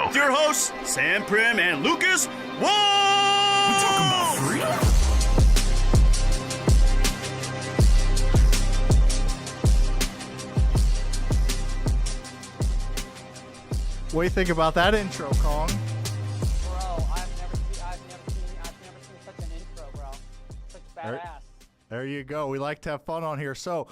With your hosts, Sam Prim and Lucas. Whoa! We talking about freedom? What do you think about that intro, Khang? Bro, I've never seen such an intro, bro. Such badass. There you go. We like to have fun on here. So,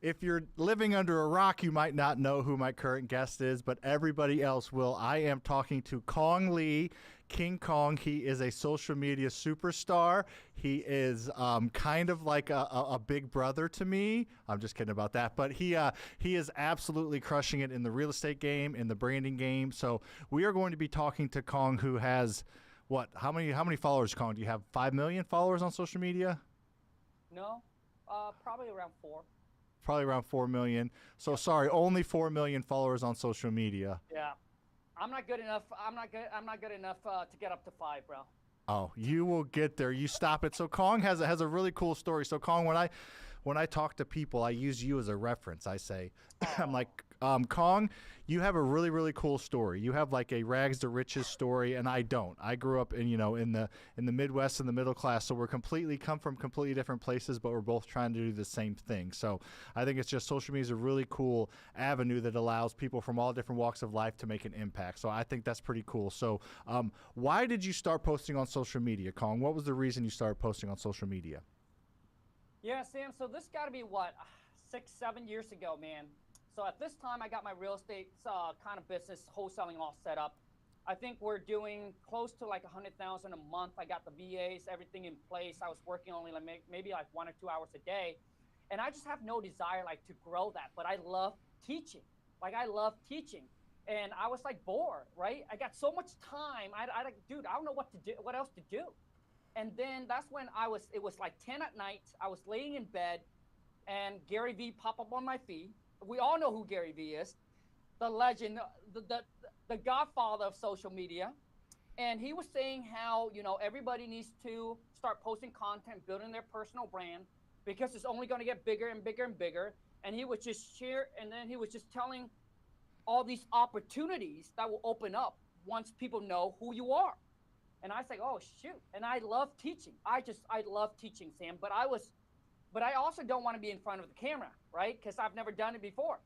if you're living under a rock, you might not know who my current guest is, but everybody else will. I am talking to Khang Lee, King Khang. He is a social media superstar. He is kind of like a big brother to me. I'm just kidding about that. But he is absolutely crushing it in the real estate game, in the branding game. So we are going to be talking to Khang, who has, what, how many followers, Khang? Do you have 5 million followers on social media? No, probably around 4. Probably around 4 million. So sorry, only 4 million followers on social media. Yeah, I'm not good enough. I'm not good enough to get up to 5, bro. Oh, you will get there. You stop it. So Khang has a really cool story. So Khang, when I talk to people, I use you as a reference. I say, I'm like, Khang, you have a really, really cool story. You have like a rags to riches story, and I don't. I grew up in the Midwest, in the middle class, so we're come from completely different places, but we're both trying to do the same thing. So I think it's just social media is a really cool avenue that allows people from all different walks of life to make an impact. So I think that's pretty cool. So why did you start posting on social media, Khang? What was the reason you started posting on social media? Yeah, Sam. So this got to be what 6-7 years ago, man. So at this time, I got my real estate kind of business wholesaling all set up. I think we're doing close to like 100,000 a month. I got the VAs, everything in place. I was working only like maybe like 1 or 2 hours a day, and I just have no desire like to grow that. But I love teaching. Like I love teaching, and I was like bored, right? I got so much time. I like, dude, I don't know what to do, what else to do. And then that's when it was like 10 at night. I was laying in bed, and Gary Vee popped up on my feed. We all know who Gary Vee is, the legend, the godfather of social media. And he was saying how, everybody needs to start posting content, building their personal brand, because it's only going to get bigger and bigger and bigger. And he was just he was just telling all these opportunities that will open up once people know who you are. And I was like, oh, shoot. And I love teaching. I love teaching, Sam. But I also don't want to be in front of the camera, right? Because I've never done it before.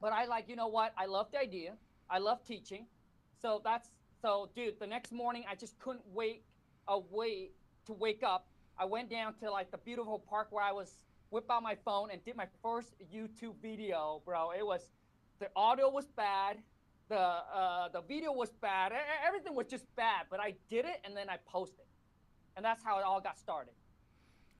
But I like, you know what? I love the idea. I love teaching. So dude, the next morning, I just couldn't wait to wake up. I went down to like the beautiful park where I whipped out my phone and did my first YouTube video, bro. The audio was bad. The video was bad. Everything was just bad. But I did it, and then I posted. And that's how it all got started.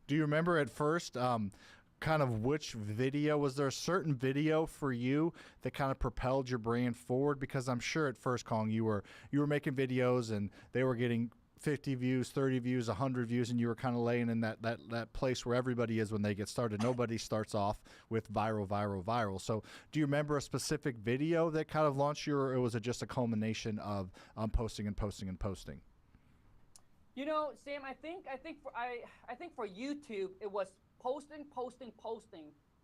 Do you remember at first kind of which video? Was there a certain video for you that kind of propelled your brand forward? Because I'm sure at first, Khang, you were making videos and they were getting 50 views, 30 views, 100 views, and you were kind of laying in that place where everybody is when they get started. Nobody starts off with viral. So do you remember a specific video that kind of launched you, or was it just a culmination of posting and posting and posting? Sam, I think for YouTube it was posting,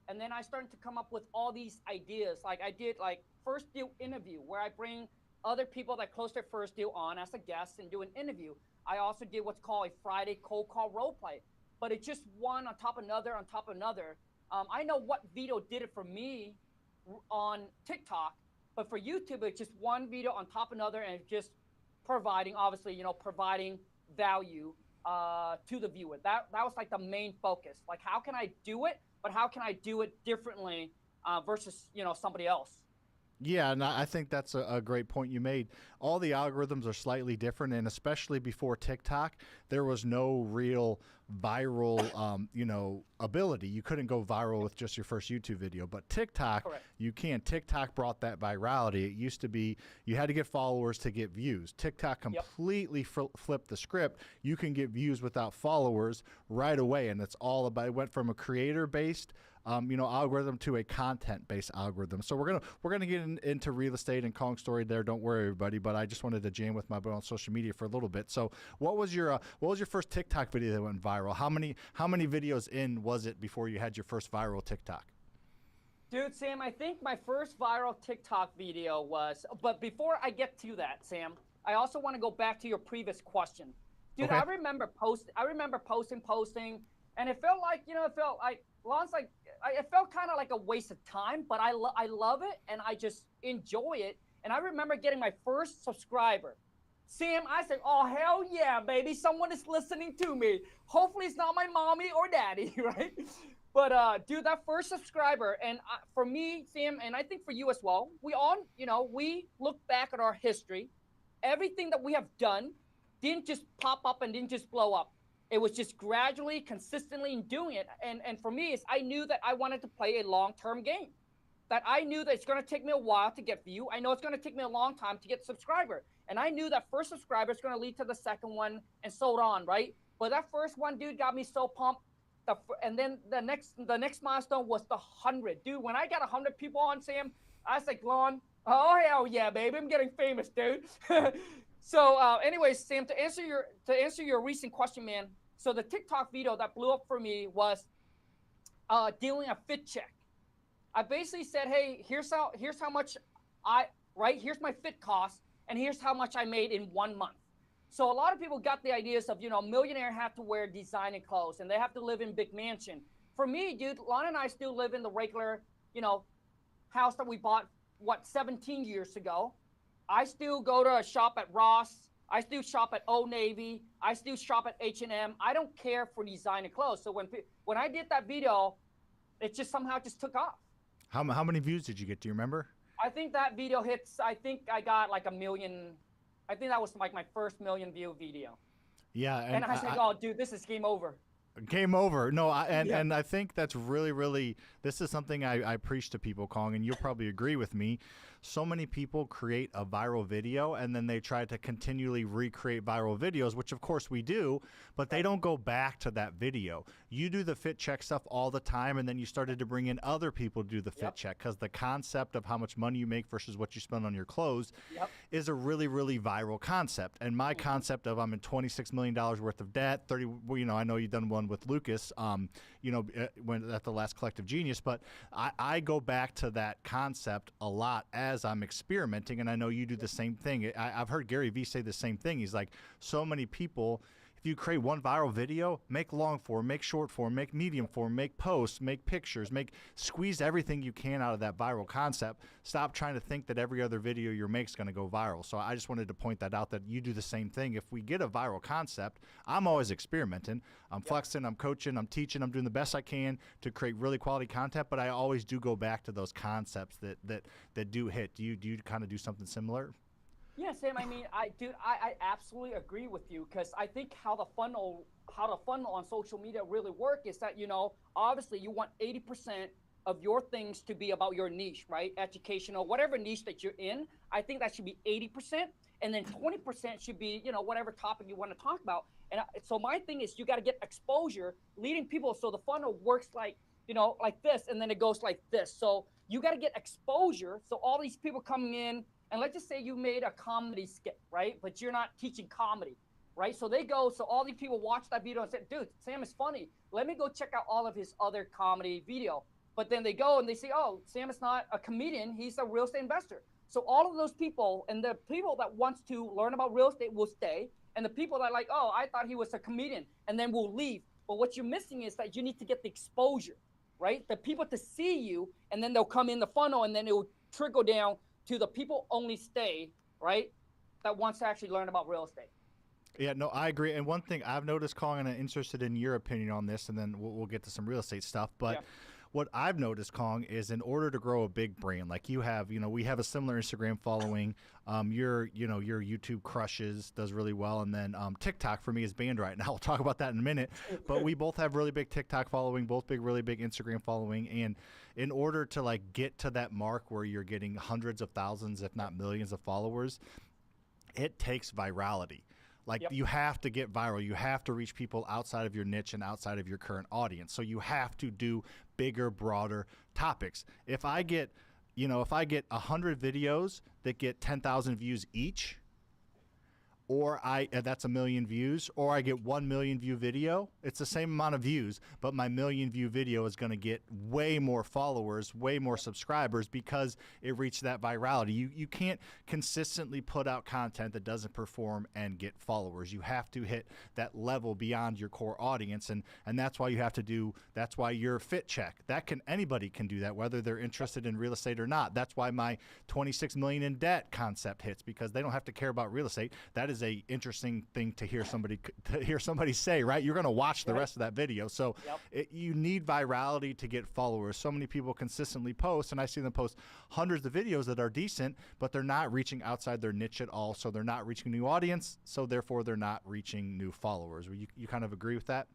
and then I started to come up with all these ideas. Like I did like first deal interview, where I bring other people that close their first deal on as a guest and do an interview. I also did what's called a Friday cold call role play, but it's just one on top of another on top of another. I know what video did it for me on TikTok, but for YouTube it's just one video on top of another, and it's just providing value to the viewer. That was like the main focus. Like, how can I do it, but how can I do it differently versus somebody else? Yeah, and I think that's a great point you made. All the algorithms are slightly different, and especially before TikTok, there was no real viral, ability. You couldn't go viral with just your first YouTube video, but TikTok, correct, you can. TikTok brought that virality. It used to be you had to get followers to get views. TikTok completely flipped the script. You can get views without followers right away, and it's all about. It went from a creator-based algorithm to a content-based algorithm. So we're gonna get into real estate and Khang's story there. Don't worry, everybody. But I just wanted to jam with my boy on social media for a little bit. So what was your first TikTok video that went viral? How many videos in was it before you had your first viral TikTok? Dude, Sam, I think my first viral TikTok video was, but before I get to that, Sam, I also want to go back to your previous question. Dude, Okay. I remember posting, and it felt like, it felt kind of like a waste of time, but I love it, and I just enjoy it. And I remember getting my first subscriber. Sam, I said, oh, hell yeah, baby. Someone is listening to me. Hopefully it's not my mommy or daddy, right? But, dude, that first subscriber, and for me, Sam, and I think for you as well, we all, we look back at our history. Everything that we have done didn't just pop up and didn't just blow up. It was just gradually, consistently in doing it. And for me, I knew that I wanted to play a long-term game. That I knew that it's going to take me a while to get view. I know it's going to take me a long time to get subscriber. And I knew that first subscriber is going to lead to the second one and so on, right? But that first one, dude, got me so pumped. And then the next milestone was the 100. Dude, when I got 100 people on, Sam, I was like, Lon, oh, hell yeah, baby. I'm getting famous, dude. So anyways, Sam, to answer your recent question, man, so the TikTok video that blew up for me was dealing a fit check. I basically said, hey, here's how much here's my fit cost, and here's how much I made in 1 month. So a lot of people got the ideas of, millionaire have to wear designer clothes and they have to live in big mansion. For me, dude, Lon and I still live in the regular, house that we bought, 17 years ago. I still go to a shop at Ross. I still shop at Old Navy. I still shop at H&M. I don't care for designer clothes. So when I did that video, it just somehow just took off. How many views did you get? Do you remember? I think that video hits, I think I got like 1 million. I think that was like my first 1 million view video. Yeah. And I was like, oh, dude, this is game over. Game over. No, and I think that's really, this is something I preach to people, Khang, and you'll probably agree with me. So many people create a viral video and then they try to continually recreate viral videos, which of course we do, but they don't go back to that video. You do the fit check stuff all the time, and then you started to bring in other people to do the fit check, because the concept of how much money you make versus what you spend on your clothes is a really viral concept. And my concept of I'm in $26 million worth of debt, 30, I know you've done one with Lucas, when at the last Collective Genius, but I go back to that concept a lot as I'm experimenting, and I know you do the same thing. I've heard Gary Vee say the same thing. He's like, so many people, if you create one viral video, make long form, make short form, make medium form, make posts, make pictures, squeeze everything you can out of that viral concept. Stop trying to think that every other video you make is going to go viral. So I just wanted to point that out, that you do the same thing. If we get a viral concept, I'm always experimenting. I'm flexing, I'm coaching, I'm teaching, I'm doing the best I can to create really quality content, but I always do go back to those concepts that do hit. Do you kind of do something similar? Yeah, Sam, I mean, I absolutely agree with you, because I think how the funnel on social media really work is that, obviously you want 80% of your things to be about your niche, right? Educational, whatever niche that you're in, I think that should be 80%. And then 20% should be, whatever topic you want to talk about. And so my thing is, you got to get exposure, leading people. So the funnel works like, like this, and then it goes like this. So you got to get exposure. So all these people coming in, and let's just say you made a comedy skit, right? But you're not teaching comedy, right? So they go, so all these people watch that video and say, dude, Sam is funny. Let me go check out all of his other comedy video. But then they go and they say, oh, Sam is not a comedian. He's a real estate investor. So all of those people, and the people that wants to learn about real estate will stay. And the people that like, oh, I thought he was a comedian, and then will leave. But what you're missing is that you need to get the exposure, right? The people to see you, and then they'll come in the funnel, and then it will trickle down to the people only stay, right, that wants to actually learn about real estate. Yeah, no, I agree. And one thing I've noticed, Khang, and I'm interested in your opinion on this, and then we'll get to some real estate stuff. But what I've noticed, Khang, is in order to grow a big brand, like you have, we have a similar Instagram following. Your YouTube crushes, does really well. And then TikTok for me is banned right now. We'll talk about that in a minute. But we both have really big TikTok following, really big Instagram following. And in order to get to that mark where you're getting hundreds of thousands, if not millions of followers, it takes virality. You have to get viral. You have to reach people outside of your niche and outside of your current audience. So you have to do bigger, broader topics. If I get 100 videos that get 10,000 views each, or that's 1 million views, or I get 1 million view video. It's the same amount of views, but my 1 million view video is going to get way more followers, way more subscribers because it reached that virality. You can't consistently put out content that doesn't perform and get followers. You have to hit that level beyond your core audience, and that's why you have to do. That's why your fit check. Anybody can do that, whether they're interested in real estate or not. That's why my 26 million in debt concept hits, because they don't have to care about real estate. That is a interesting thing to hear somebody say, right? You're going to watch the rest of that video. So you need virality to get followers. So many people consistently post, and I see them post hundreds of videos that are decent, but they're not reaching outside their niche at all. So they're not reaching a new audience. So therefore they're not reaching new followers. You kind of agree with that?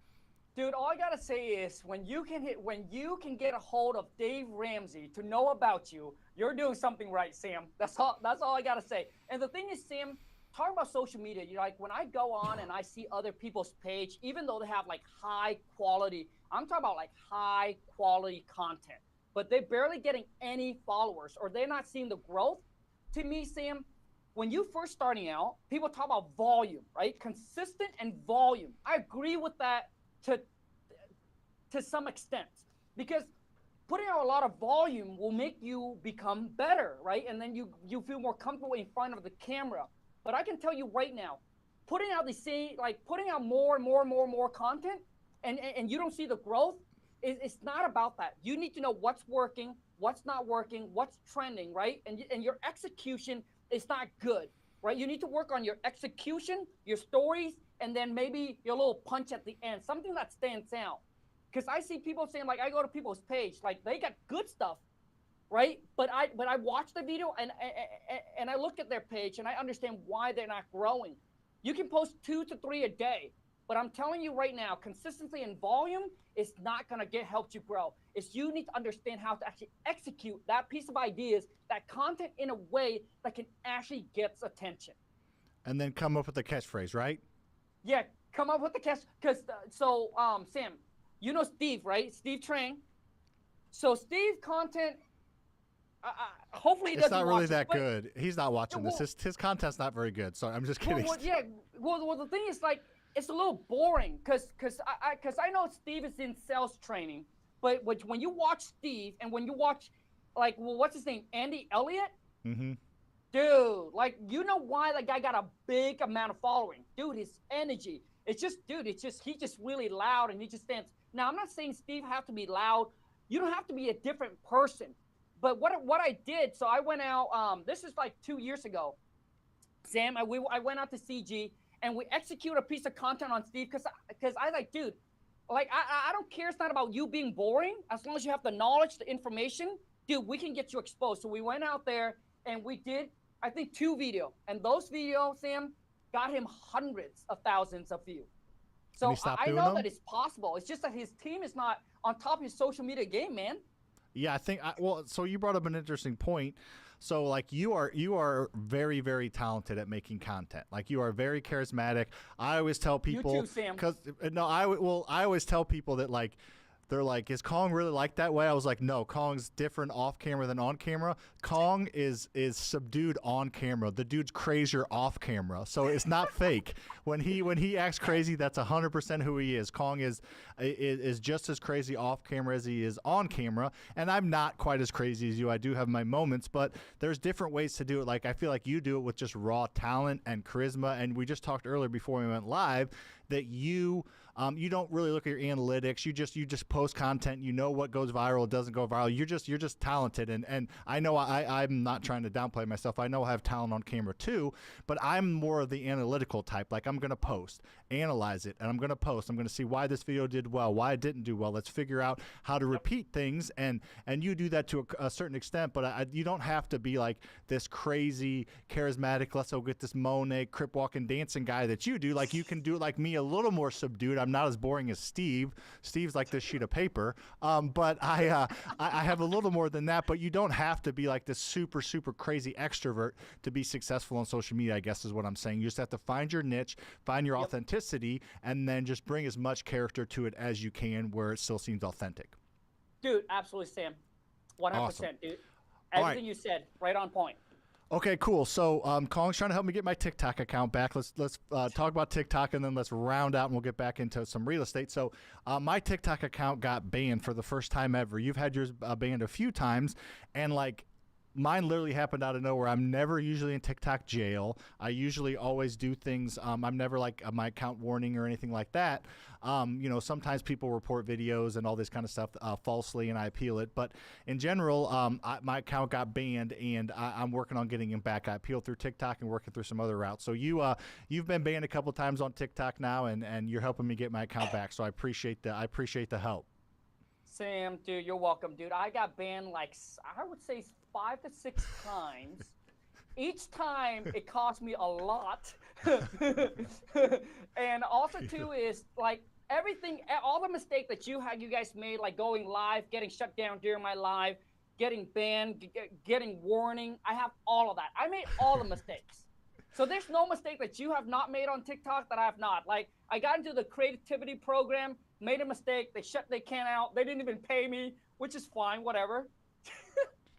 Dude, all I gotta say is when you can get a hold of Dave Ramsey to know about you, you're doing something right, Sam. That's all I gotta say. And the thing is, Sam, talking about social media, like when I go on and I see other people's page, even though they have like high quality, I'm talking about like high quality content, but they're barely getting any followers or they're not seeing the growth. To me, Sam, when you first starting out, people talk about volume, right? Consistent and volume. I agree with that to some extent, because putting out a lot of volume will make you become better, right? And then you feel more comfortable in front of the camera. But I can tell you right now, putting out more and more content, and you don't see the growth, it's not about that. You need to know what's working, what's not working, what's trending, right? And your execution is not good, right? You need to work on your execution, your stories, and then maybe your little punch at the end, something that stands out. Because I see people saying, like, I go to people's page, like they got good stuff, right? But I watch the video and I look at their page and I understand why they're not growing. You can post 2 to 3 a day, but I'm telling you right now, consistency and volume is not gonna help you grow. It's you need to understand how to actually execute that piece of ideas, that content in a way that can actually get attention. And then come up with a catchphrase, right? Yeah, come up with the catch. Sam, you know Steve, right? Steve Trang. So Steve content. Hopefully, it's not really that good. He's not watching this. His content's not very good. So I'm just kidding. Well, the thing is, like, it's a little boring because I know Steve is in sales training, but when you watch Steve and when you watch, like, what's his name, Andy Elliott? Mm-hmm. Dude, like, you know why that guy got a big amount of following? Dude, his energy. He's just really loud and he just stands. Now, I'm not saying Steve have to be loud. You don't have to be a different person. But what I did, so I went out, this is like 2 years ago, Sam, I went out to CG and we execute a piece of content on Steve because I like, dude, like, I don't care. It's not about you being boring. As long as you have the knowledge, the information, dude, we can get you exposed. So we went out there and we did, I think, 2 videos. And those videos, Sam, got him hundreds of thousands of views. So I know that it's possible. It's just that his team is not on top of his social media game, man. Yeah, I think, so you brought up an interesting point. So, like, you are very, very talented at making content. Like, you are very charismatic. I always tell people. You too, Sam. I always tell people that, like, they're like, is Khang really like that way? I was like, no, Khang's different off camera than on camera. Khang is subdued on camera. The dude's crazier off camera. So it's not fake. When he acts crazy, that's 100% who he is. Khang is just as crazy off camera as he is on camera. And I'm not quite as crazy as you. I do have my moments, but there's different ways to do it. Like, I feel like you do it with just raw talent and charisma. And we just talked earlier before we went live that you don't really look at your analytics. You just post content. You know what goes viral, doesn't go viral. You're just talented. And I know I'm not trying to downplay myself. I know I have talent on camera too, but I'm more of the analytical type. Like, I'm going to post, analyze it, and I'm going to post. I'm going to see why this video did well, why it didn't do well. Let's figure out how to repeat things. And you do that to a certain extent, but you don't have to be like this crazy, charismatic, let's go get this Monet, crip walking, dancing guy that you do. Like, you can do it like me, a little more subdued. I'm not as boring as Steve. Steve's like this sheet of paper. But I have a little more than that, but you don't have to be like this super, super crazy extrovert to be successful on social media, I guess is what I'm saying. You just have to find your niche, find your authenticity, and then just bring as much character to it as you can where it still seems authentic. Dude, absolutely, Sam. 100%, awesome. Dude. Everything you said, right on point. Okay, cool. So Khang's trying to help me get my TikTok account back. Let's talk about TikTok, and then let's round out and we'll get back into some real estate. So my TikTok account got banned for the first time ever. You've had yours banned a few times, and like mine literally happened out of nowhere. I'm never usually in TikTok jail. I usually always do things. I'm never like my account warning or anything like that. Sometimes people report videos and all this kind of stuff falsely, and I appeal it. But in general, my account got banned, and I'm working on getting it back. I appealed through TikTok and working through some other routes. So you've been banned a couple times on TikTok now, and you're helping me get my account back. So I appreciate the help. Sam, dude, you're welcome, dude. I got banned like, I would say 5 to 6 times. Each time it cost me a lot. And also too is like everything, all the mistake that you guys made, like going live, getting shut down during my live, getting banned, getting warning. I have all of that. I made all the mistakes. So there's no mistake that you have not made on TikTok that I have not. Like I got into the creativity program, made a mistake. They shut their can out. They didn't even pay me, which is fine, whatever.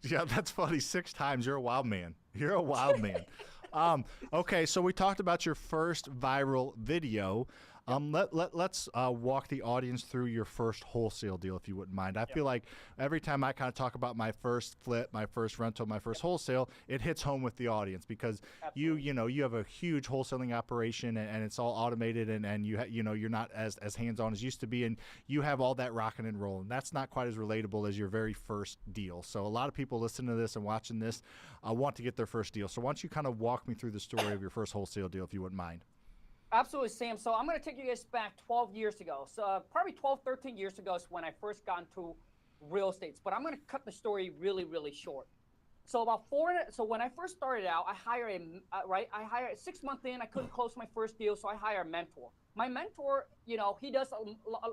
Yeah, that's funny. 6 times. You're a wild man. You're a wild man. Okay, so we talked about your first viral video. Let's walk the audience through your first wholesale deal, if you wouldn't mind. I feel like every time I kind of talk about my first flip, my first rental, my first wholesale, it hits home with the audience because you have a huge wholesaling operation and it's all automated and you're not as hands-on as used to be, and you have all that rocking and rolling. That's not quite as relatable as your very first deal. So a lot of people listening to this and watching this want to get their first deal. So why don't you kind of walk me through the story of your first wholesale deal, if you wouldn't mind? Absolutely, Sam. So I'm going to take you guys back 12 years ago. So probably 12, 13 years ago is when I first got into real estate. But I'm going to cut the story really, really short. So when I first started out, I hired 6 months in, I couldn't close my first deal, so I hired a mentor. My mentor, he does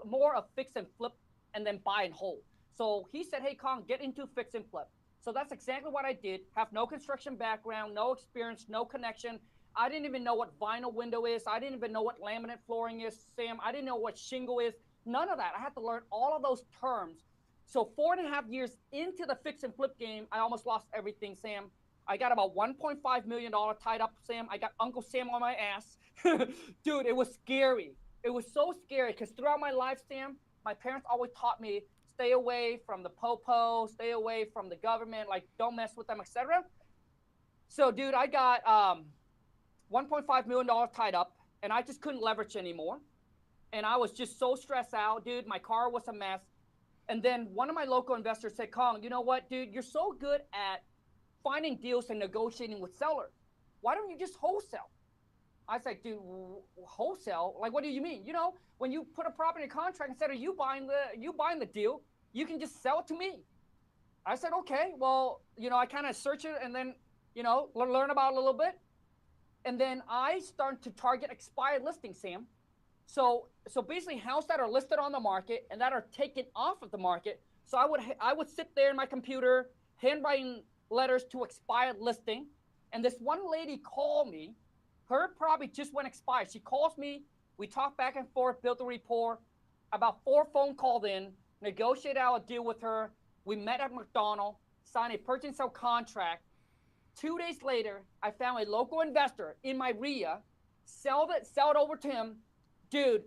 more of fix and flip and then buy and hold. So he said, hey, Khang, get into fix and flip. So that's exactly what I did. Have no construction background, no experience, no connection. I didn't even know what vinyl window is. I didn't even know what laminate flooring is, Sam. I didn't know what shingle is. None of that. I had to learn all of those terms. So 4.5 years into the fix and flip game, I almost lost everything, Sam. I got about $1.5 million tied up, Sam. I got Uncle Sam on my ass. Dude, it was scary. It was so scary because throughout my life, Sam, my parents always taught me, stay away from the po-po, stay away from the government, like don't mess with them, etc. So, dude, I got $1.5 million tied up, and I just couldn't leverage anymore. And I was just so stressed out, dude. My car was a mess. And then one of my local investors said, Khang, you know what, dude? You're so good at finding deals and negotiating with sellers. Why don't you just wholesale? I said, dude, wholesale? Like, what do you mean? When you put a property in contract, instead of you buying the deal, you can just sell it to me. I said, okay. Well, I kind of search it and then, learn about it a little bit. And then I started to target expired listings, Sam. So basically houses that are listed on the market and that are taken off of the market. So I would sit there in my computer, handwriting letters to expired listing. And this one lady called me. Her property just went expired. She calls me. We talk back and forth, built a rapport. About 4 phone calls in, negotiated out a deal with her. We met at McDonald's, signed a purchase and sale contract. 2 days later, I found a local investor in my RIA, sell it over to him. Dude,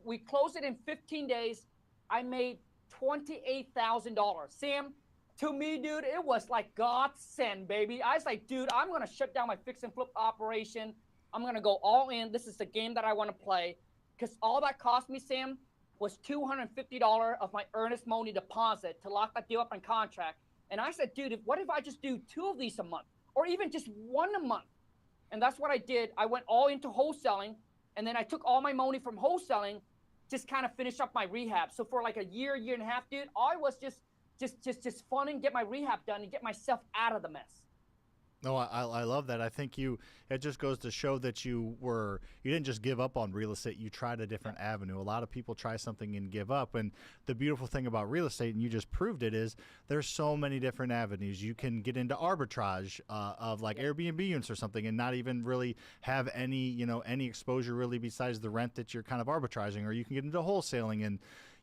we closed it in 15 days. I made $28,000. Sam, to me, dude, it was like God sent, baby. I was like, dude, I'm going to shut down my fix and flip operation. I'm going to go all in. This is the game that I want to play. Because all that cost me, Sam, was $250 of my earnest money deposit to lock that deal up on contract. And I said, dude, what if I just do 2 of these a month? Or even just 1 a month. And that's what I did. I went all into wholesaling, and then I took all my money from wholesaling, just kind of finish up my rehab. So for like a year and a half, dude, I was just funding, get my rehab done and get myself out of the mess. No, I love that. I think it just goes to show that you didn't just give up on real estate. You tried a different avenue. A lot of people try something and give up. And the beautiful thing about real estate, and you just proved it, is there's so many different avenues. You can get into arbitrage of like Airbnb units or something and not even really have any exposure really besides the rent that you're kind of arbitraging, or you can get into wholesaling and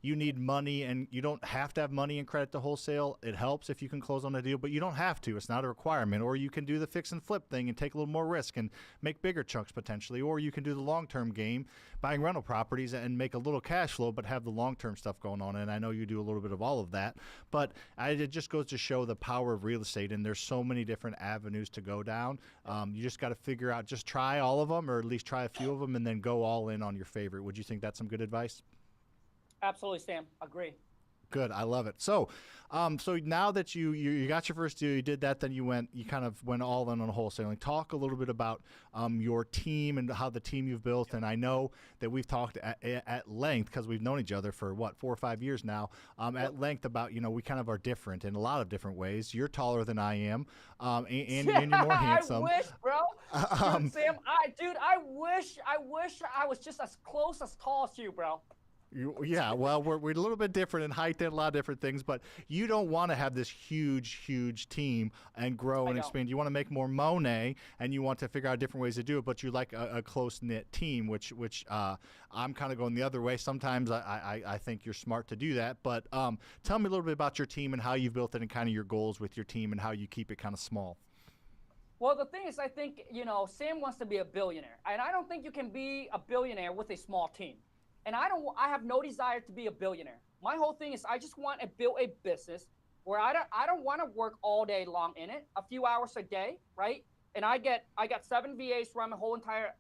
you need money, and you don't have to have money and credit to wholesale. It helps if you can close on a deal, but you don't have to. It's not a requirement. Or you can do the fix and flip thing and take a little more risk and make bigger chunks potentially. Or you can do the long-term game, buying rental properties and make a little cash flow, but have the long-term stuff going on. And I know you do a little bit of all of that, but it just goes to show the power of real estate. And there's so many different avenues to go down. You just got to figure out, just try all of them, or at least try a few of them, and then go all in on your favorite. Would you think that's some good advice? Absolutely, Sam. Agree. Good. I love it. So, so now that you got your first deal, you did that, then you kind of went all in on wholesaling. Talk a little bit about your team and how the team you've built. And I know that we've talked at length, because we've known each other for 4 or 5 years now, at length about, we kind of are different in a lot of different ways. You're taller than I am, and you're more handsome. I wish, bro. Dude, Sam, I wish I was just as close as tall as you, bro. Yeah, well, we're a little bit different in height and a lot of different things, but you don't want to have this huge team and grow and expand. You want to make more money, and you want to figure out different ways to do it, but you like a close-knit team, which I'm kind of going the other way. Sometimes I think you're smart to do that, but tell me a little bit about your team and how you've built it and kind of your goals with your team and how you keep it kind of small. Well, the thing is, I think, Sam wants to be a billionaire, and I don't think you can be a billionaire with a small team. And I have no desire to be a billionaire. My whole thing is I just want to build a business where I don't want to work all day long in it, a few hours a day, right? And I got 7 VAs run my whole entire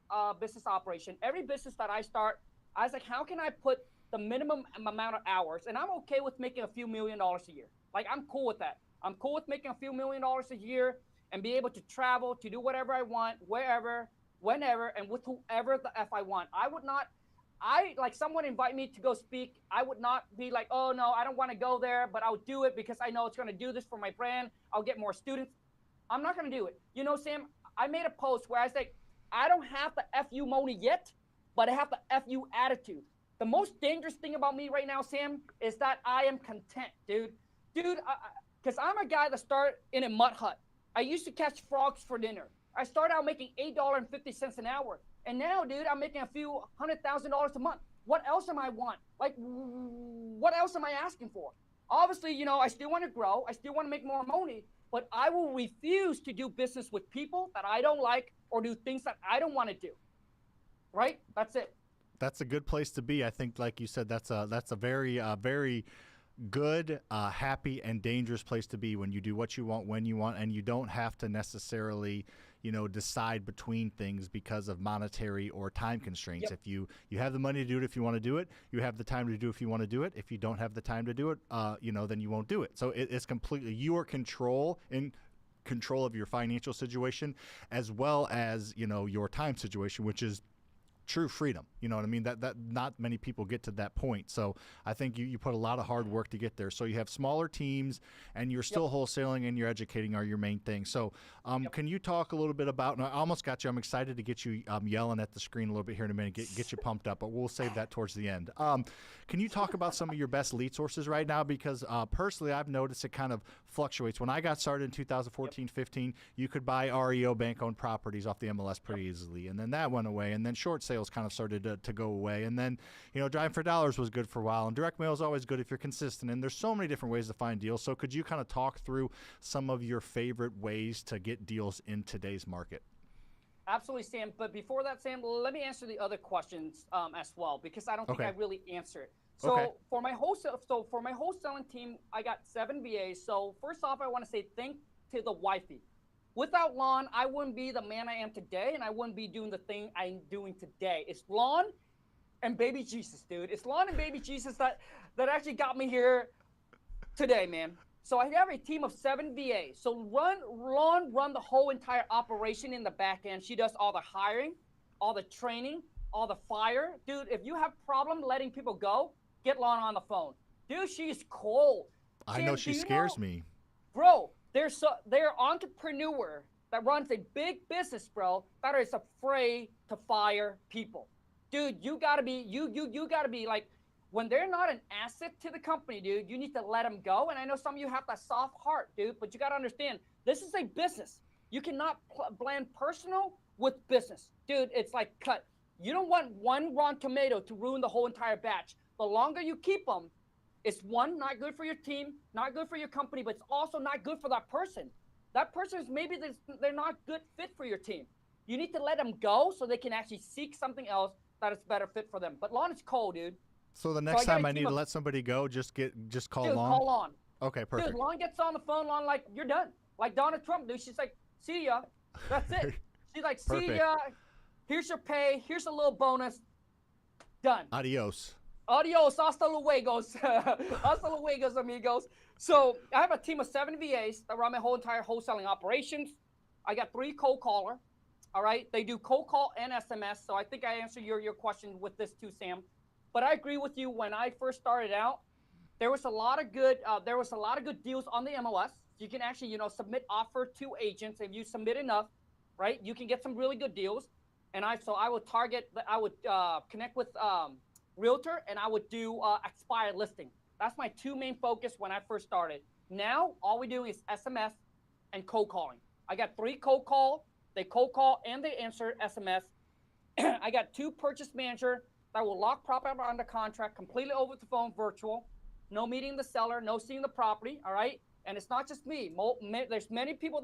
business operation. Every business that I start, I was like, how can I put the minimum amount of hours? And I'm okay with making a few $1 million a year. Like, I'm cool with that. I'm cool with making a few $1 million a year and be able to travel, to do whatever I want, wherever, whenever, and with whoever the F I want. Like someone invite me to go speak, I would not be like, oh no, I don't want to go there, but I'll do it because I know it's going to do this for my brand. I'll get more students. I'm not going to do it. Sam, I made a post where I was like, I don't have the F you money yet, but I have the F you attitude. The most dangerous thing about me right now, Sam, is that I am content, dude. Because I'm a guy that started in a mud hut. I used to catch frogs for dinner. I started out making $8.50 an hour. And now, dude, I'm making a few $100,000 a month. What else am I want? Like, what else am I asking for? Obviously, I still want to grow. I still want to make more money. But I will refuse to do business with people that I don't like or do things that I don't want to do. Right? That's it. That's a good place to be. I think, like you said, that's a very, very good, happy, and dangerous place to be when you do what you want, when you want, and you don't have to necessarily decide between things because of monetary or time constraints. If you have the money to do it, if you want to do it, you have the time to do it if you want to do it. If you don't have the time to do it, then you won't do it. So it's completely your control of your financial situation, as well as, your time situation, which is true freedom. You know what I mean? That not many people get to that point. So I think you put a lot of hard work to get there. So you have smaller teams, and you're still wholesaling, and you're educating are your main thing. So can you talk a little bit about, and I almost got you, I'm excited to get you yelling at the screen a little bit here in a minute, get you pumped up, but we'll save that towards the end. Can you talk about some of your best lead sources right now? Because personally, I've noticed it kind of fluctuates. When I got started in 2014, 15, you could buy REO bank-owned properties off the MLS pretty easily. And then that went away. And then short sales kind of started to go away. And then, driving for dollars was good for a while. And direct mail is always good if you're consistent. And there's so many different ways to find deals. So could you kind of talk through some of your favorite ways to get deals in today's market? Absolutely, Sam. But before that, Sam, let me answer the other questions as well, because I don't think I really answered. So for my wholesaling team, I got 7 VAs. So first off, I want to say thank to the wifey. Without Lon, I wouldn't be the man I am today, and I wouldn't be doing the thing I'm doing today. It's Lon and baby Jesus, dude. It's Lon and baby Jesus that actually got me here today, man. So I have a team of 7 VAs. So Lon run the whole entire operation in the back end. She does all the hiring, all the training, all the fire. Dude, if you have problem letting people go, get Lon on the phone. Dude, she's cold. I know she scares me. Bro, they're entrepreneur that runs a big business, bro, that is afraid to fire people. Dude, you gotta be like, when they're not an asset to the company, dude, you need to let them go. And I know some of you have that soft heart, dude, but you gotta understand, this is a business. You cannot blend personal with business. Dude, it's like cut. You don't want one raw tomato to ruin the whole entire batch. the longer you keep them, it's one, not good for your team, not good for your company, but it's also not good for that person. That person is maybe they're not good fit for your team. You need to let them go so they can actually seek something else that is better fit for them. But Lon is cold, dude. So the next time I need to let somebody go, just call Dude, Lon? call Lon. Okay, perfect. Dude, Lon gets on the phone, Lon like, you're done. Like Donald Trump, dude. She's like, see ya. That's it. She's like, see ya. Here's your pay. Here's a little bonus. Done. Adios. Adios. Hasta luego. Hasta luego, amigos. So I have a team of 7 VAs that run my whole entire wholesaling operations. I got 3 cold caller. All right. They do cold call and SMS. So I think I answered your question with this too, Sam. But I agree with you. When I first started out, there was a lot of good deals on the MLS. You can actually, submit offer to agents. If you submit enough, right, you can get some really good deals. And I would connect with realtor, and I would do expired listing. That's my 2 main focus when I first started. Now all we do is SMS and cold calling. I got 3 cold call. They cold call and they answer SMS. I got 2 purchase manager that will lock property under contract completely over the phone, virtual. No meeting the seller, no seeing the property. All right, and it's not just me. There's many people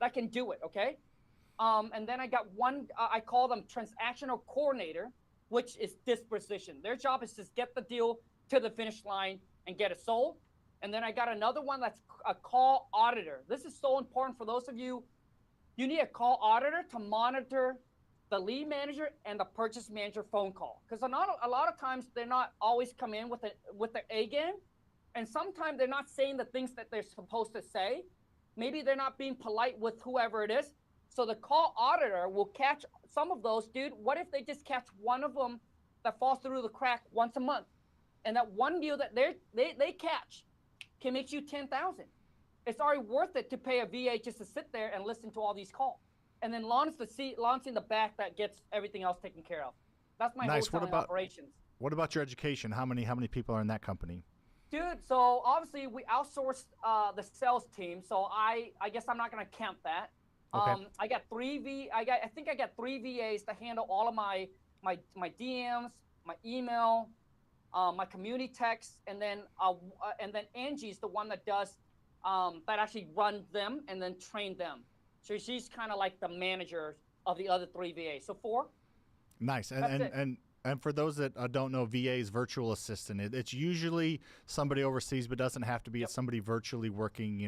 that can do it. Okay. And then I got 1, I call them transactional coordinator, which is disposition. Their job is to get the deal to the finish line and get it sold. And then I got another one that's a call auditor. This is so important for those of you. You need a call auditor to monitor the lead manager and the purchase manager phone call. Because a lot of times they're not always come in with their A game. And sometimes they're not saying the things that they're supposed to say. Maybe they're not being polite with whoever it is. So the call auditor will catch some of those, dude. What if they just catch one of them that falls through the crack once a month? And that one deal that they catch can make you $10,000. It's already worth it to pay a VA just to sit there and listen to all these calls. And then Lon's in the back that gets everything else taken care of. That's my wholesaling operations. What about your education? How many people are in that company? Dude, so obviously we outsourced the sales team. So I guess I'm not gonna count that. Okay. I got 3 VAs to handle all of my DMs, my email, my community texts, and then Angie's the one that does that actually runs them and then train them. So she's kind of like the manager of the other 3 VAs. So 4. Nice. And for those that don't know, VA's virtual assistant, it's usually somebody overseas, but doesn't have to be. It's somebody virtually working,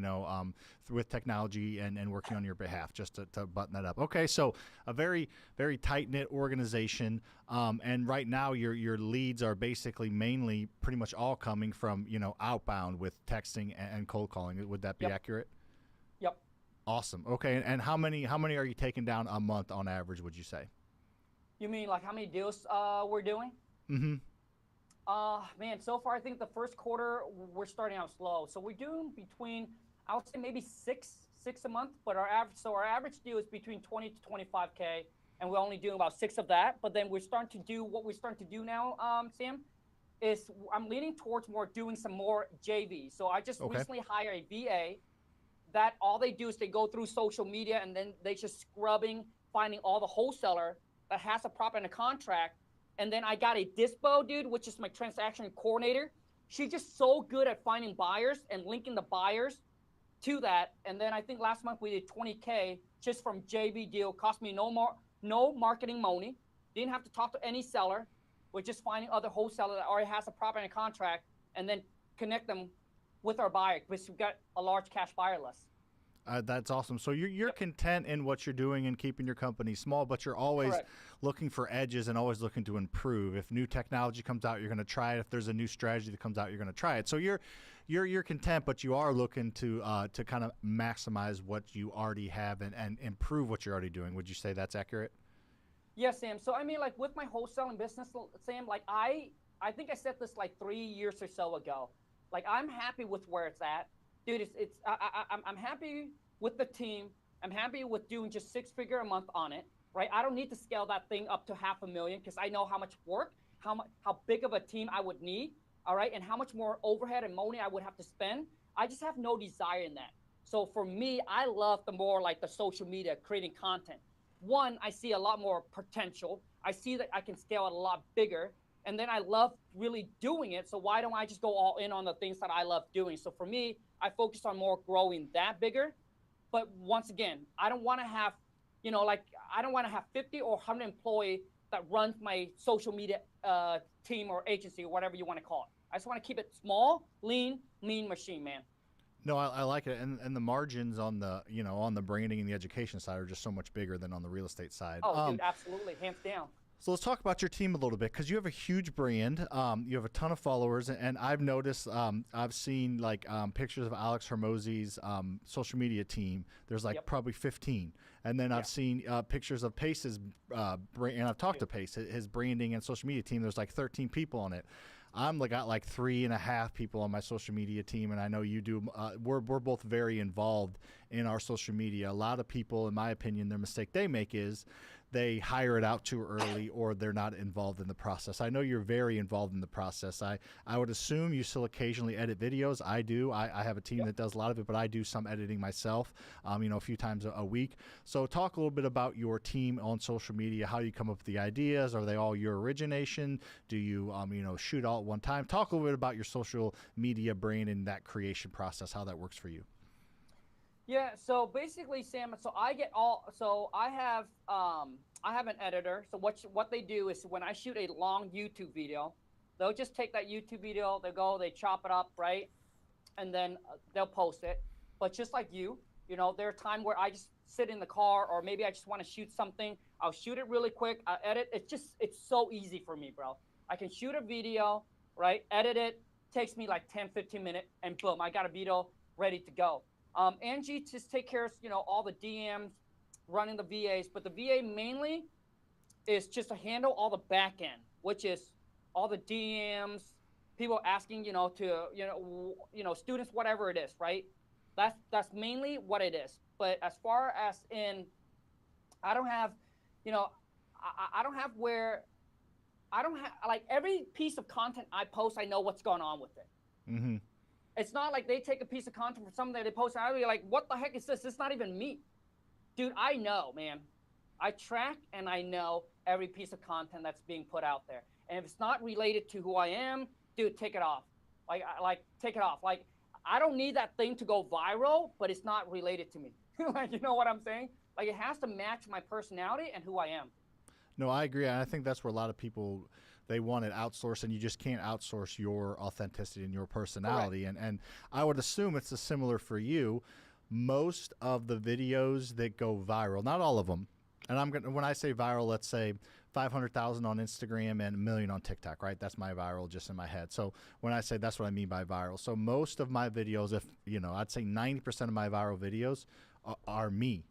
with technology and working on your behalf, just to button that up. Okay, so a very, very tight-knit organization. And right now your leads are basically mainly pretty much all coming from, outbound with texting and cold calling. Would that be accurate? Yep. Awesome. Okay, and how many are you taking down a month on average, would you say? You mean like how many deals we're doing? Mm-hmm. Man, so far I think the first quarter we're starting out slow. So we're doing between, I would say maybe six a month, but our average deal is between 20 to 25K, and we're only doing about 6 of that. But then we're starting to do now, Sam, is I'm leaning towards doing some more JV. So I just recently hired a VA that all they do is they go through social media and then they just scrubbing, finding all the wholesaler that has a property in a contract. And then I got a dispo dude, which is my transaction coordinator. She's just so good at finding buyers and linking the buyers to that. And then I think last month we did 20K just from JV deal. Cost me no marketing money. Didn't have to talk to any seller. We're just finding other wholesaler that already has a property in a contract and then connect them with our buyer, because we've got a large cash buyer list. That's awesome. So you're content in what you're doing and keeping your company small, but you're always looking for edges and always looking to improve. If new technology comes out, you're going to try it. If there's a new strategy that comes out, you're going to try it. So you're content, but you are looking to kind of maximize what you already have and improve what you're already doing. Would you say that's accurate? Yes, Sam. So I mean, like with my wholesaling business, Sam, like I think I said this like 3 years or so ago. Like I'm happy with where it's at. Dude, I'm happy with the team. I'm happy with doing just 6-figure a month on it, right? I don't need to scale that thing up to $500,000 because I know how much work, how big of a team I would need, all right, and how much more overhead and money I would have to spend. I just have no desire in that. So for me, I love the more like the social media, creating content. One, I see a lot more potential. I see that I can scale it a lot bigger. and then I love really doing it. So why don't I just go all in on the things that I love doing? So for me, I focus on more growing that bigger. But once again, I don't want to have, like I don't want to have 50 or 100 employee that runs my social media team or agency or whatever you want to call it. I just want to keep it small, lean, mean machine, man. No, I like it, and the margins on the on the branding and the education side are just so much bigger than on the real estate side. Oh, dude, absolutely, hands down. So let's talk about your team a little bit, because you have a huge brand. You have a ton of followers, and I've noticed, I've seen like pictures of Alex Hermosi's social media team. There's like probably 15. And then I've seen pictures of Pace's brand, and I've talked to Pace, his branding and social media team. There's like 13 people on it. I'm got like 3.5 people on my social media team, and I know you do. We're both very involved in our social media. A lot of people, in my opinion, their mistake they make is they hire it out too early, or they're not involved in the process. I know you're very involved in the process. I would assume you still occasionally edit videos. I do. I have a team that does a lot of it, but I do some editing myself, a few times a week. So talk a little bit about your team on social media, how you come up with the ideas. Are they all your origination? Do you, shoot all at one time? Talk a little bit about your social media brand and that creation process, how that works for you. Yeah, so basically, Sam, I have an editor. So what they do is when I shoot a long YouTube video, they'll just take that YouTube video, they chop it up, right? And then they'll post it. But just like you, there are times where I just sit in the car, or maybe I just want to shoot something. I'll shoot it really quick. I'll edit. It's so easy for me, bro. I can shoot a video, right? Edit it. Takes me like 10, 15 minutes, and boom, I got a video ready to go. Angie just take care of, all the DMs, running the VAs, but the VA mainly is just to handle all the back end, which is all the DMs, people asking, students, whatever it is, right? That's mainly what it is. But as far as I don't have, like every piece of content I post, I know what's going on with it. Mm-hmm. It's not like they take a piece of content from something that they post, and I'll be like, what the heck is this? It's not even me. Dude, I know, man. I track and I know every piece of content that's being put out there. And if it's not related to who I am, dude, take it off. Take it off. Like, I don't need that thing to go viral, but it's not related to me. Like, you know what I'm saying? Like, it has to match my personality and who I am. No, I agree. And I think that's where a lot of people, they want it outsourced, and you just can't outsource your authenticity and your personality. And I would assume it's similar for you. Most of the videos that go viral, not all of them, and when I say viral, let's say 500,000 on Instagram and 1 million on TikTok, right? That's my viral just in my head. So when I say, that's what I mean by viral. So most of my videos, I'd say 90% of my viral videos are me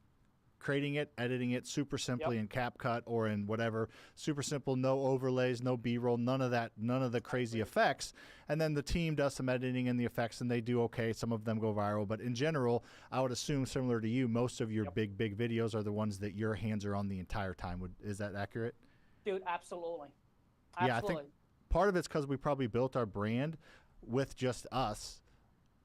creating it, editing it super simply in CapCut or in whatever, super simple, no overlays, no B-roll, none of that, none of the crazy effects. And then the team does some editing and the effects, and they do okay. Some of them go viral, but in general, I would assume, similar to you, most of your big videos are the ones that your hands are on the entire time. Is that accurate? Dude, absolutely. Yeah, I think part of it's because we probably built our brand with just us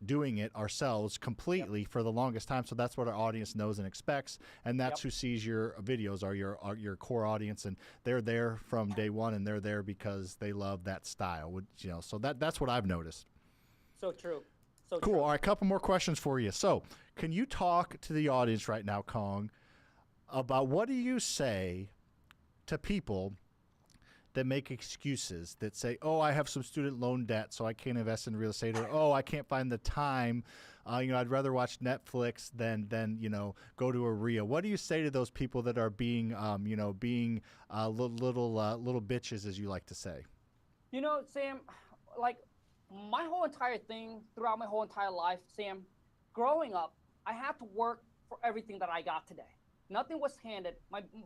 doing it ourselves completely for the longest time. So that's what our audience knows and expects. And that's who sees your videos, are your core audience. And they're there from day one, and they're there because they love that style. So that's what I've noticed. So true. So cool. True. All right, a couple more questions for you. So can you talk to the audience right now, Khang, about what do you say to people that make excuses, that say, oh, I have some student loan debt, so I can't invest in real estate, or, oh, I can't find the time. I'd rather watch Netflix than go to a RIA. What do you say to those people that are being little bitches, as you like to say? Sam, like my whole entire thing throughout my whole entire life, Sam, growing up, I had to work for everything that I got today. Nothing was handed.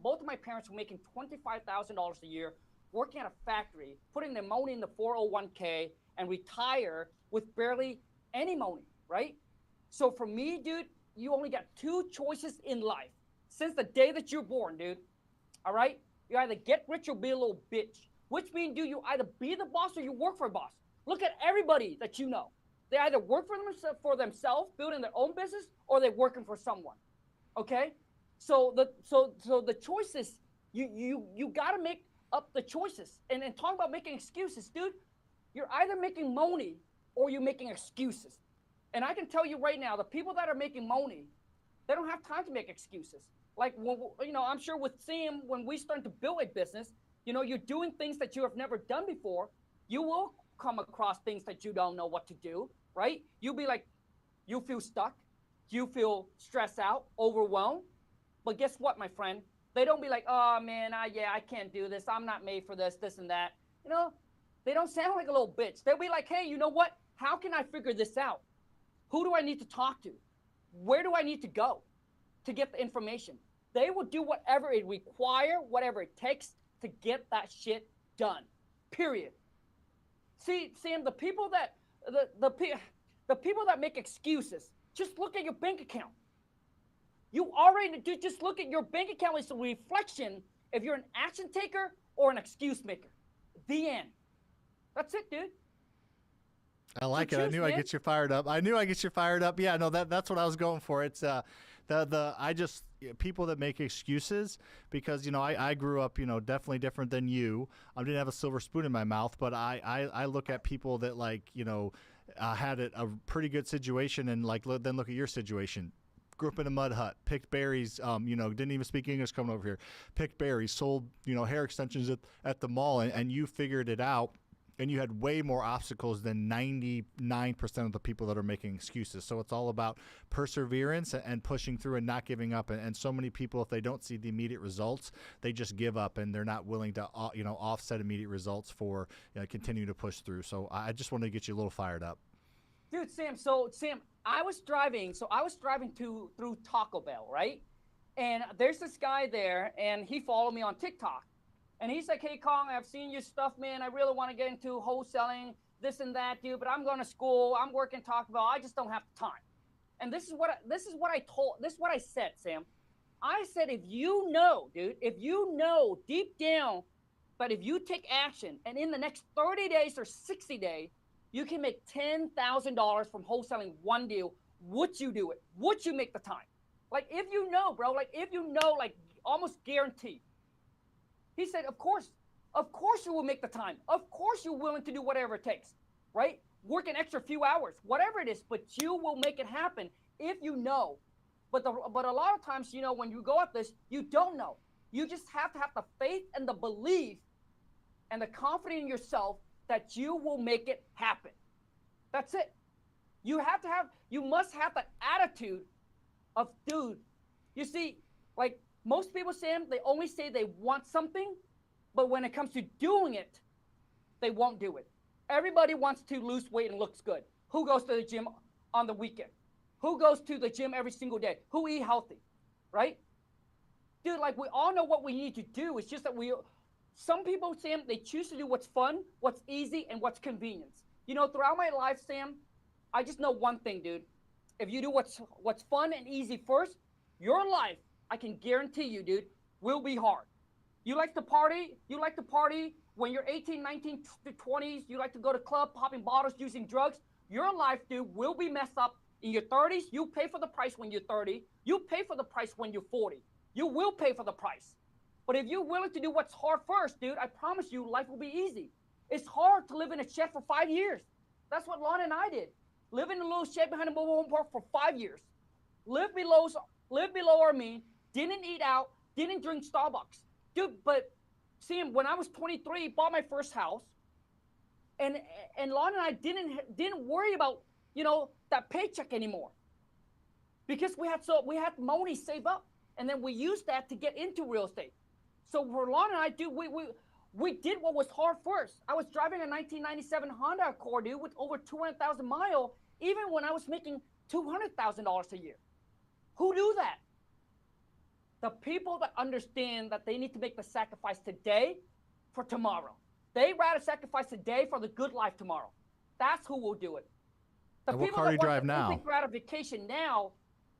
Both of my parents were making $25,000 a year, working at a factory, putting their money in the 401k, and retire with barely any money, right? So for me, dude, you only got two choices in life since the day that you're born, dude. All right? You either get rich or be a little bitch, which means, dude, you either be the boss or you work for a boss. Look at everybody that you know. They either work for themselves, building their own business, or they're working for someone. Okay? So the choice is you got to make up the choices. And talking about making excuses, dude, you're either making money or you're making excuses. And I can tell you right now, the people that are making money, they don't have time to make excuses. Like, you know, I'm sure with Sam, when we start to build a business, you know, you're doing things that you have never done before. You will come across things that you don't know what to do, right? You'll be like, you feel stuck. You feel stressed out, overwhelmed. But guess what, my friend? They don't be like, oh, man, yeah, I can't do this. I'm not made for this, this and that. You know, they don't sound like a little bitch. They'll be like, hey, you know what? How can I figure this out? Who do I need to talk to? Where do I need to go to get the information? They will do whatever it requires, whatever it takes to get that shit done, period. See, Sam, the people that the people that make excuses, just look at your bank account. You already do. Just look at your bank account. It's a reflection if you're an action taker or an excuse maker. The end. That's it, dude. I like it. I knew I'd get you fired up. Yeah, no, that's what I was going for. It's people that make excuses, because, you know, I grew up, you know, definitely different than you. I didn't have a silver spoon in my mouth, but I look at people that, like, you know, had a pretty good situation, and like then look at your situation. Grew up in a mud hut, picked berries, you know, didn't even speak English coming over here, picked berries, sold, you know, hair extensions at the mall, and you figured it out, and you had way more obstacles than 99% of the people that are making excuses. So it's all about perseverance and pushing through and not giving up. And so many people, if they don't see the immediate results, they just give up, and they're not willing to, you know, offset immediate results for, you know, continue to push through. So I just wanted to get you a little fired up. Dude, Sam, Sam, I was driving through Taco Bell, right? And there's this guy there, and he followed me on TikTok. And he's like, hey, Khang, I've seen your stuff, man. I really want to get into wholesaling, this and that, dude. But I'm going to school. I'm working Taco Bell. I just don't have time. And this is what I said, Sam. I said, if you know, dude, if you know deep down, but if you take action, and in the next 30 days or 60 days, you can make $10,000 from wholesaling one deal, would you do it? Would you make the time? Like, if you know, bro, like, if you know, like, almost guaranteed. He said, of course you will make the time. Of course you're willing to do whatever it takes, right? Work an extra few hours, whatever it is, but you will make it happen if you know. But a lot of times, you know, when you go at this, you don't know. You just have to have the faith and the belief and the confidence in yourself that you will make it happen. That's it. You must have that attitude of, dude, you see, like, most people, Sam, they only say they want something, but when it comes to doing it, they won't do it. Everybody wants to lose weight and looks good. Who goes to the gym on the weekend? Who goes to the gym every single day? Who eat healthy, right? Dude, like, we all know what we need to do. It's just that some people, Sam, they choose to do what's fun, what's easy, and what's convenience. You know, throughout my life, Sam, I just know one thing, dude. If you do what's fun and easy first, your life, I can guarantee you, dude, will be hard. You like to party when you're 18, 19, 20s. You like to go to club, popping bottles, using drugs. Your life, dude, will be messed up in your 30s. You pay for the price when you're 30. You pay for the price when you're 40. You will pay for the price. But if you're willing to do what's hard first, dude, I promise you, life will be easy. It's hard to live in a shed for 5 years. That's what Lon and I did. Live in a little shed behind a mobile home park for 5 years. Live below our means. Didn't eat out, didn't drink Starbucks. Dude, but see, when I was 23, bought my first house, and Lon and I didn't worry about, you know, that paycheck anymore. Because we had money saved up, and then we used that to get into real estate. So for Lon and I, dude, we did what was hard first. I was driving a 1997 Honda Accord, dude, with over 200,000 miles, even when I was making $200,000 a year. Who do that? The people that understand that they need to make the sacrifice today for tomorrow. They rather sacrifice today for the good life tomorrow. That's who will do it. The what people car that do you want drive the now? instant gratification now,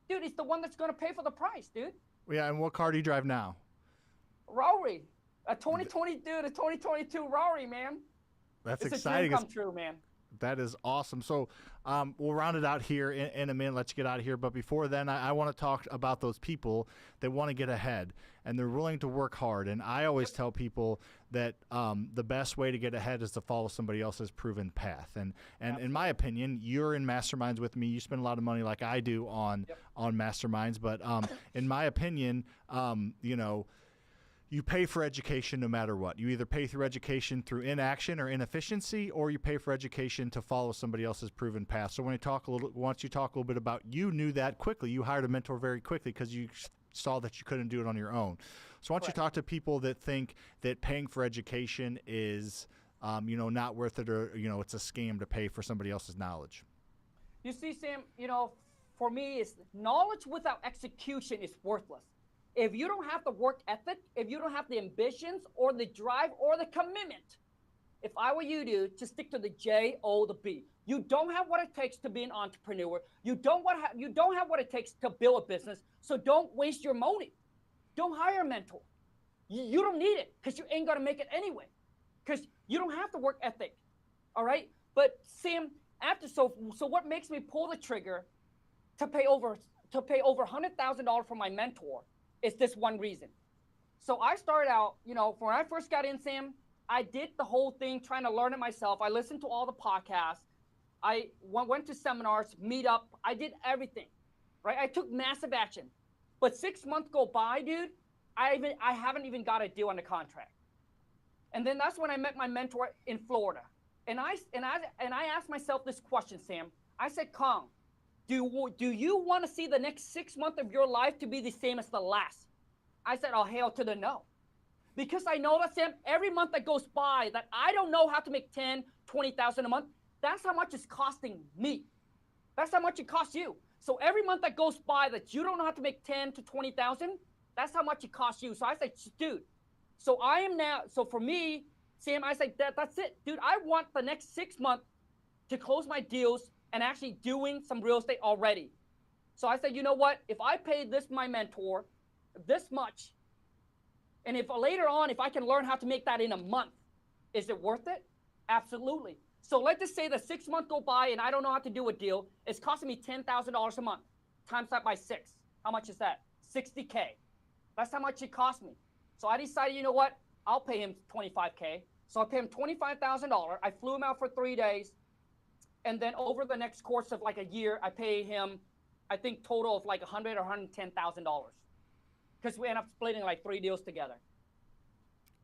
dude, it's the one that's going to pay for the price, dude. Yeah, and what car do you drive now? Rory, a 2022 Rory, man. That's it's exciting. It's a dream come true, man. That is awesome. So we'll round it out here in a minute. Let's get out of here. But before then, I want to talk about those people that want to get ahead and they're willing to work hard. And I always tell people that the best way to get ahead is to follow somebody else's proven path. And in my opinion, you're in masterminds with me. You spend a lot of money like I do on masterminds. But in my opinion, you pay for education no matter what. You either pay through education through inaction or inefficiency, or you pay for education to follow somebody else's proven path. So once you talk a little bit about, you knew that quickly. You hired a mentor very quickly because you saw that you couldn't do it on your own. So why don't you talk to people that think that paying for education is, not worth it, or it's a scam to pay for somebody else's knowledge? You see, Sam, for me, is knowledge without execution is worthless. If you don't have the work ethic, if you don't have the ambitions or the drive or the commitment, if I were you, dude, just stick to the J-O, the B. You don't have what it takes to be an entrepreneur. You don't have what it takes to build a business. So don't waste your money. Don't hire a mentor. You don't need it because you ain't gonna make it anyway. Because you don't have the work ethic. All right. But Sam, so what makes me pull the trigger to pay over $100,000 for my mentor? It's this one reason. So I started out, when I first got in, Sam, I did the whole thing trying to learn it myself. I listened to all the podcasts. I went to seminars, meetup. I did everything, right? I took massive action. But 6 months go by, dude, I haven't even got a deal on the contract. And then that's when I met my mentor in Florida. And I asked myself this question, Sam. I said, Khang, do you want to see the next 6 months of your life to be the same as the last? I said, oh, hell to the no. Because I know that, Sam, every month that goes by that I don't know how to make 10, 20,000 a month, that's how much it's costing me. That's how much it costs you. So every month that goes by that you don't know how to make 10 to 20,000, that's how much it costs you. So I said, dude, so for me, Sam, I said, that's it. Dude, I want the next 6 months to close my deals and actually doing some real estate already. So I said, you know what? If I pay my mentor this much, and if later on, if I can learn how to make that in a month, is it worth it? Absolutely. So let's just say that 6 months go by and I don't know how to do a deal. It's costing me $10,000 a month. Times that by 6. How much is that? $60K. That's how much it cost me. So I decided, you know what? I'll pay him $25K. So I pay him $25,000. I flew him out for 3 days. And then over the next course of like a year, I pay him, I think total of like $100,000 or $110,000. Because we end up splitting like 3 deals together.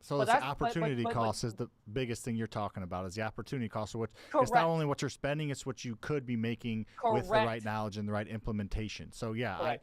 So the opportunity cost is the biggest thing you're talking about, is the opportunity cost. So it's not only what you're spending, it's what you could be making with the right knowledge and the right implementation. So yeah,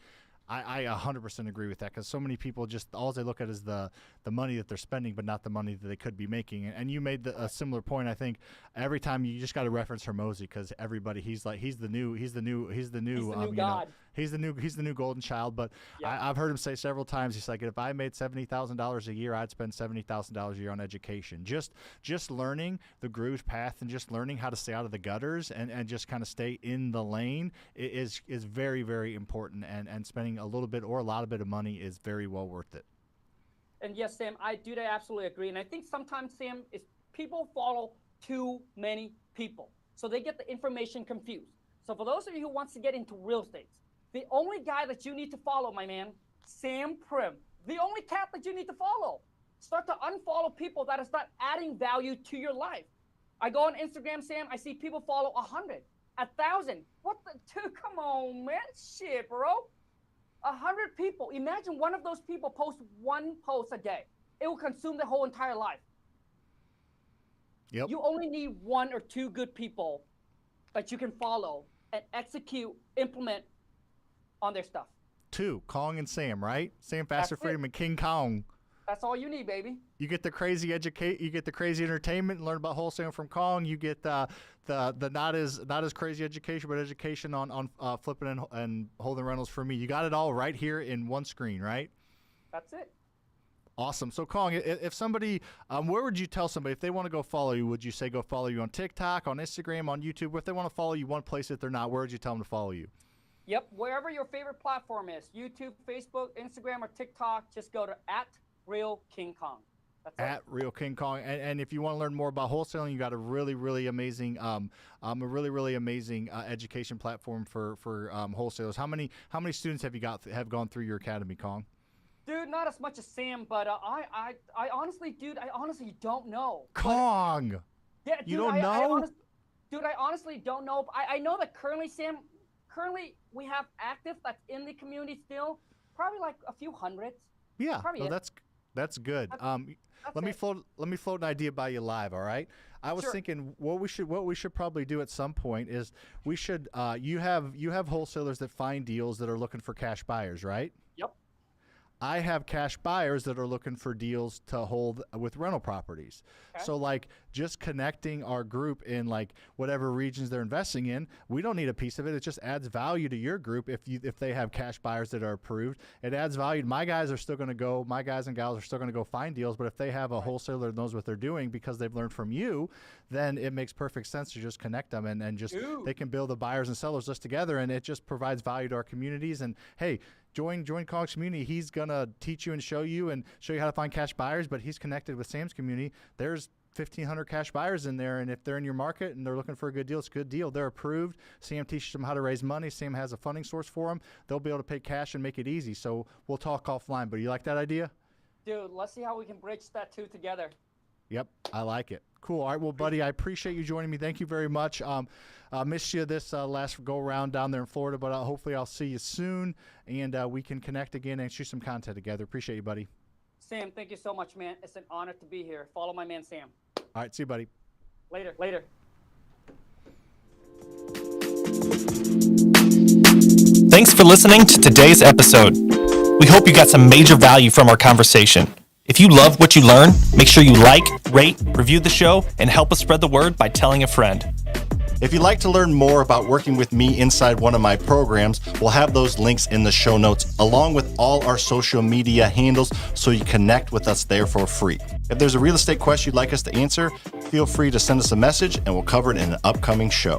I 100% agree with that, because so many people just, all they look at is the money that they're spending, but not the money that they could be making. And you made a similar point. I think every time you just got to reference Hermosi, because everybody, he's the new God. He's the new golden child. But I've heard him say several times, he's like, if I made $70,000 a year, I'd spend $70,000 a year on education. Just learning the grooves path and just learning how to stay out of the gutters and just kind of stay in the lane is very, very important. And spending a little bit or a lot of money is very well worth it. And yes, Sam, I do absolutely agree. And I think sometimes, Sam, is people follow too many people. So they get the information confused. So for those of you who wants to get into real estate, the only guy that you need to follow, my man, Sam Prim, the only cat that you need to follow. Start to unfollow people that is not adding value to your life. I go on Instagram, Sam, I see people follow 100, 1,000. What the, dude, come on, man, shit, bro. 100 people. Imagine one of those people post one post a day. It will consume their whole entire life. Yep. You only need 1 or 2 good people that you can follow and execute, implement on their stuff. 2, Khang and Sam, right? Sam FasterFreedom and King Khang. That's all you need, baby. You get the crazy you get the crazy entertainment and learn about wholesaling from Khang. You get the not as crazy education, but education on flipping and holding rentals for me. You got it all right here in one screen, right? That's it. Awesome. So Khang, if somebody, where would you tell somebody if they want to go follow you? Would you say go follow you on TikTok, on Instagram, on YouTube? If they want to follow you one place that they're not, where would you tell them to follow you? Yep, wherever your favorite platform is, YouTube, Facebook, Instagram, or TikTok, just go to @RealKingKhang. That's it. At Real King Kong, and if you want to learn more about wholesaling, you got a really amazing education platform for wholesalers. How many students have gone through your academy, Kong? Dude, not as much as Sam, but I honestly, dude, I honestly don't know. Kong, Yeah, dude, you don't know? Dude, I honestly don't know. I know that currently, Sam, we have active that's in the community still, probably like a few hundreds. Yeah, Probably no, it. that's good. Let me float an idea by you live. All right. I was Sure. thinking what we should probably do at some point is we should you have wholesalers that find deals that are looking for cash buyers, right? Yep. I have cash buyers that are looking for deals to hold with rental properties. Okay. So like just connecting our group in like whatever regions they're investing in, we don't need a piece of it. It just adds value to your group if they have cash buyers that are approved. It adds value. My guys and gals are still going to go find deals, but if they have a wholesaler that knows what they're doing because they've learned from you, then it makes perfect sense to just connect them and just they can build the buyers and sellers list together, and it just provides value to our communities. And hey, join Kong's community. He's gonna teach you and show you how to find cash buyers, but he's connected with Sam's community. There's 1,500 cash buyers in there, and if they're in your market and they're looking for a good deal, it's a good deal. They're approved. Sam teaches them how to raise money. Sam has a funding source for them. They'll be able to pay cash and make it easy. So we'll talk offline, but you like that idea? Dude, let's see how we can bridge that two together. Yep, I like it. Cool. All right, well, buddy, I appreciate you joining me. Thank you very much. Missed you this last go around down there in Florida, but hopefully I'll see you soon, and we can connect again and shoot some content together. Appreciate you, buddy. Sam, thank you so much, man. It's an honor to be here. Follow my man, Sam. All right, see you, buddy. Later. Thanks for listening to today's episode. We hope you got some major value from our conversation. If you love what you learn, make sure you like, rate, review the show, and help us spread the word by telling a friend. If you'd like to learn more about working with me inside one of my programs, we'll have those links in the show notes, along with all our social media handles, so you connect with us there for free. If there's a real estate question you'd like us to answer, feel free to send us a message and we'll cover it in an upcoming show.